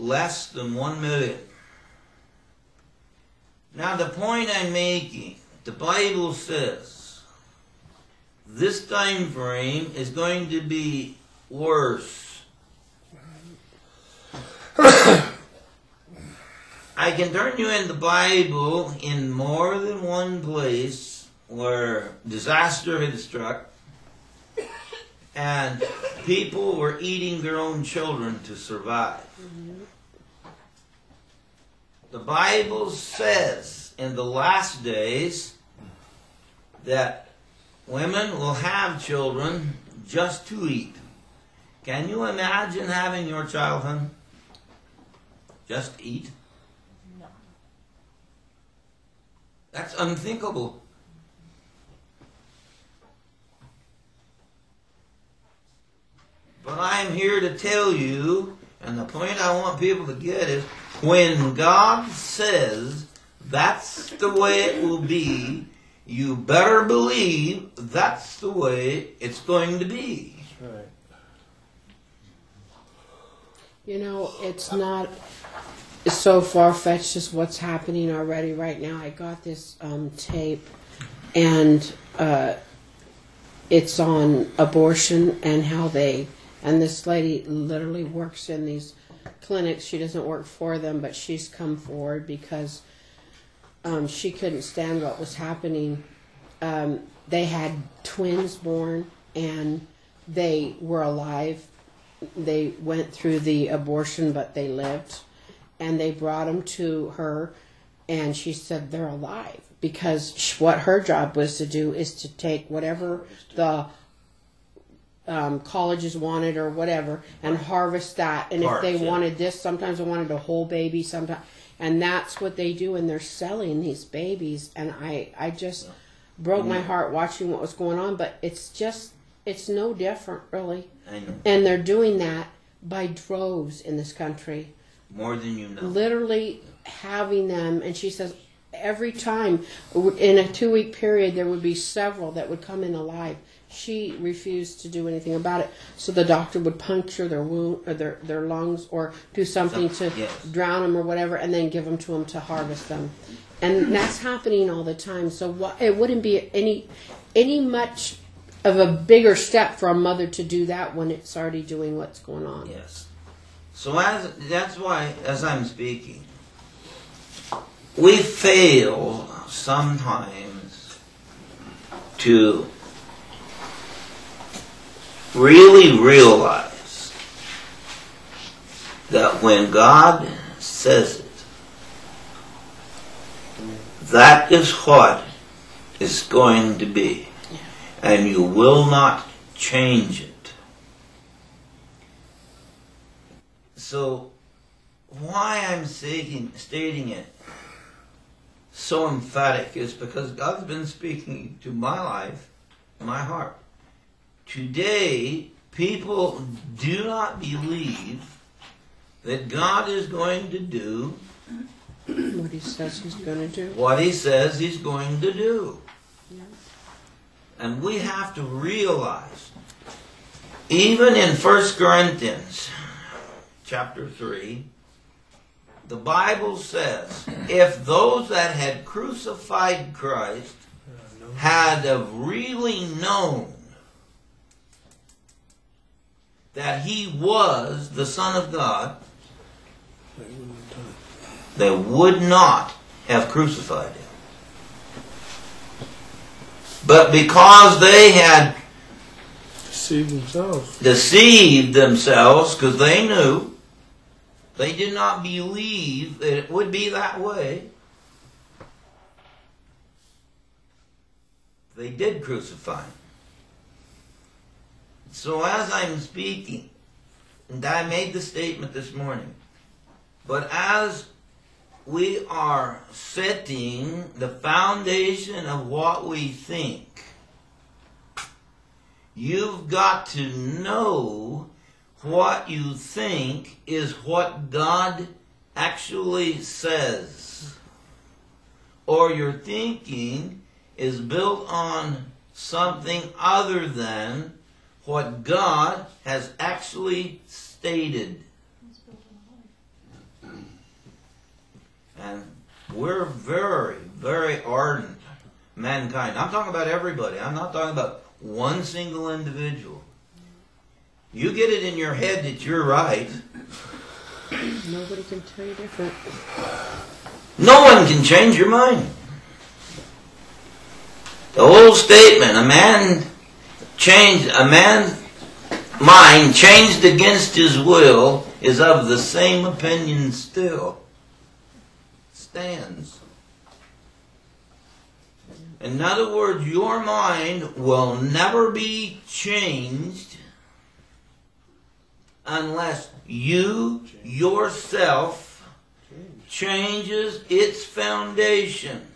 less than 1 million. Now the point I'm making, the Bible says this time frame is going to be worse. I can turn you in the Bible in more than one place where disaster had struck and people were eating their own children to survive. The Bible says in the last days that women will have children just to eat. Can you imagine having your child, hon? Just eat? No. That's unthinkable. But I'm here to tell you, and the point I want people to get is, when God says that's the way it will be, you better believe that's the way it's going to be. That's right. You know, it's not so far-fetched as what's happening already right now. I got this tape, and it's on abortion and how they... And this lady literally works in these clinics. She doesn't work for them, but she's come forward because she couldn't stand what was happening. They had twins born, and they were alive. They went through the abortion, but they lived. And they brought them to her, and she said they're alive. Because what her job was to do is to take whatever the colleges wanted or whatever and harvest that. And if they wanted this, sometimes they wanted a whole baby, sometimes, and that's what they do. And they're selling these babies, and I just broke my heart watching what was going on. But it's no different, really. I know. And they're doing that by droves in this country. More than you know. Literally having them, and she says every time in a 2-week period there would be several that would come in alive. She refused to do anything about it, so the doctor would puncture their wound or their lungs or do something to drown them or whatever, and then give them to them to harvest them. And that's happening all the time. So it wouldn't be any much of a bigger step for a mother to do that when it's already doing what's going on. Yes. So that's why, as I'm speaking, we fail sometimes to really realize that when God says it, that is what is going to be. And you will not change it. So, why I'm stating it so emphatic is because God's been speaking to my life, my heart. Today, people do not believe that God is going to do what He says He's going to do. What He says He's going to do. Yeah. And we have to realize, even in 1 Corinthians chapter 3, the Bible says, if those that had crucified Christ had have really known that He was the Son of God, they would not have crucified Him. But because they had deceived themselves, because they knew, they did not believe that it would be that way, they did crucify Him. So as I'm speaking, and I made the statement this morning, but as we are setting the foundation of what we think, you've got to know what you think is what God actually says. Or your thinking is built on something other than what God has actually stated. And we're very, very ardent mankind. I'm talking about everybody. I'm not talking about one single individual. You get it in your head that you're right. Nobody can tell you different. No one can change your mind. The old statement, a man's mind changed against his will is of the same opinion still. Stands. In other words, your mind will never be changed unless you yourself changes its foundation.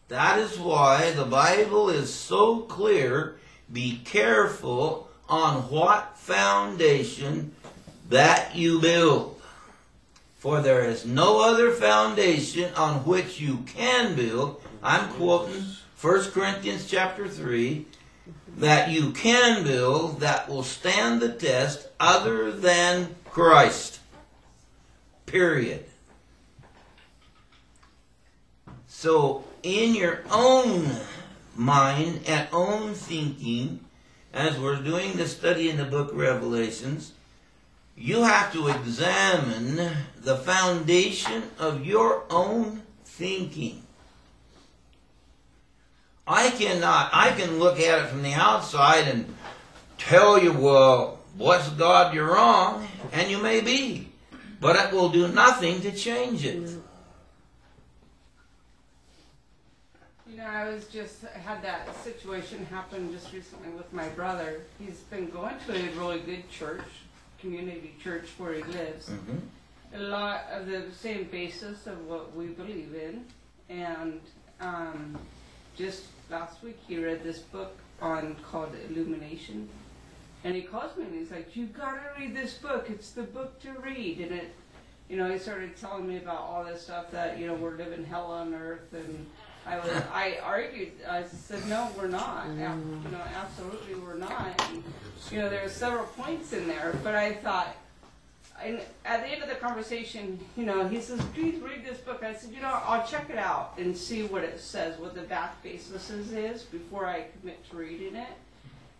That is why the Bible is so clear. Be careful on what foundation that you build. For there is no other foundation on which you can build. I'm quoting 1 Corinthians chapter 3. That you can build that will stand the test other than Christ. Period. So, in your own mind and own thinking, as we're doing the study in the book of Revelations, you have to examine the foundation of your own thinking. I can look at it from the outside and tell you, well, bless God, you're wrong, and you may be. But it will do nothing to change it. You know, I had that situation happen just recently with my brother. He's been going to a really good church, community church where he lives. A lot of the same basis of what we believe in. And just last week he read this book called Illumination. And he calls me and he's like, "You've got to read this book. It's the book to read." And it, you know, he started telling me about all this stuff that, you know, we're living hell on earth. And I argued. I said, "No, we're not. You know, absolutely we're not." And, you know, there were several points in there, but I thought, and at the end of the conversation, you know, he says, "Please read this book." I said, "You know, I'll check it out and see what it says, what the back basis is before I commit to reading it."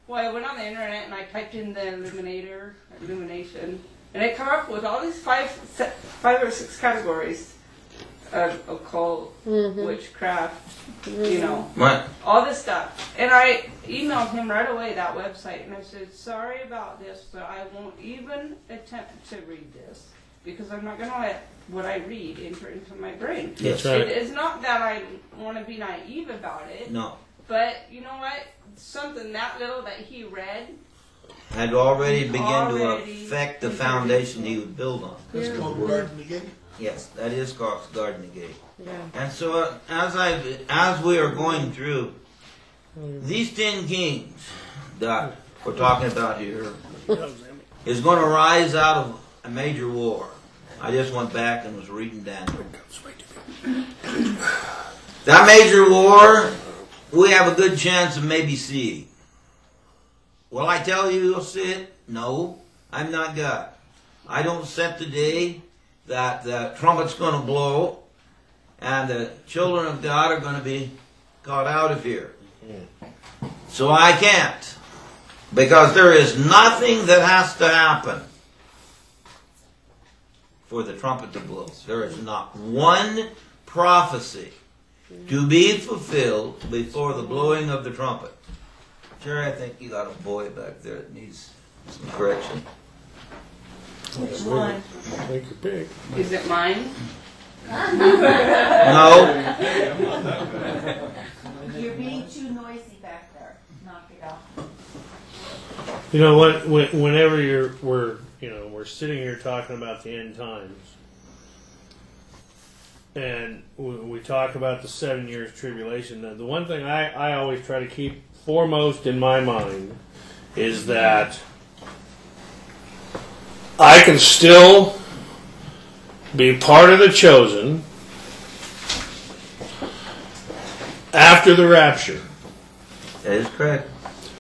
Well, I went on the internet and I typed in the illumination, and it came up with all these five or six categories of occult, witchcraft, you know, all this stuff. And I emailed him right away, that website, and I said, "Sorry about this, but I won't even attempt to read this because I'm not going to let what I read enter into my brain." Yes. Right. It's not that I want to be naive about it. No. But you know what? Something that little that he read had already begun to affect the foundation he would build on. That's called Garden Gate. Yes, that is called Garden Gate. Yeah. And so as we are going through these 10 kings that we're talking about here is going to rise out of a major war. I just went back and was reading Daniel. That major war, we have a good chance of maybe seeing. Will I tell you you'll see it? No, I'm not God. I don't set the day that the trumpet's going to blow and the children of God are going to be caught out of here. So I can't. Because there is nothing that has to happen for the trumpet to blow. There is not one prophecy to be fulfilled before the blowing of the trumpet. Jerry, I think you got a boy back there that needs some correction. Which one? Make your pick. is it mine? No. You're being too noisy back there. Knock it off. You know what? Whenever we're sitting here talking about the end times, and we talk about the 7 years tribulation. The one thing I always try to keep foremost in my mind is that I can still be part of the chosen after the rapture. That is correct.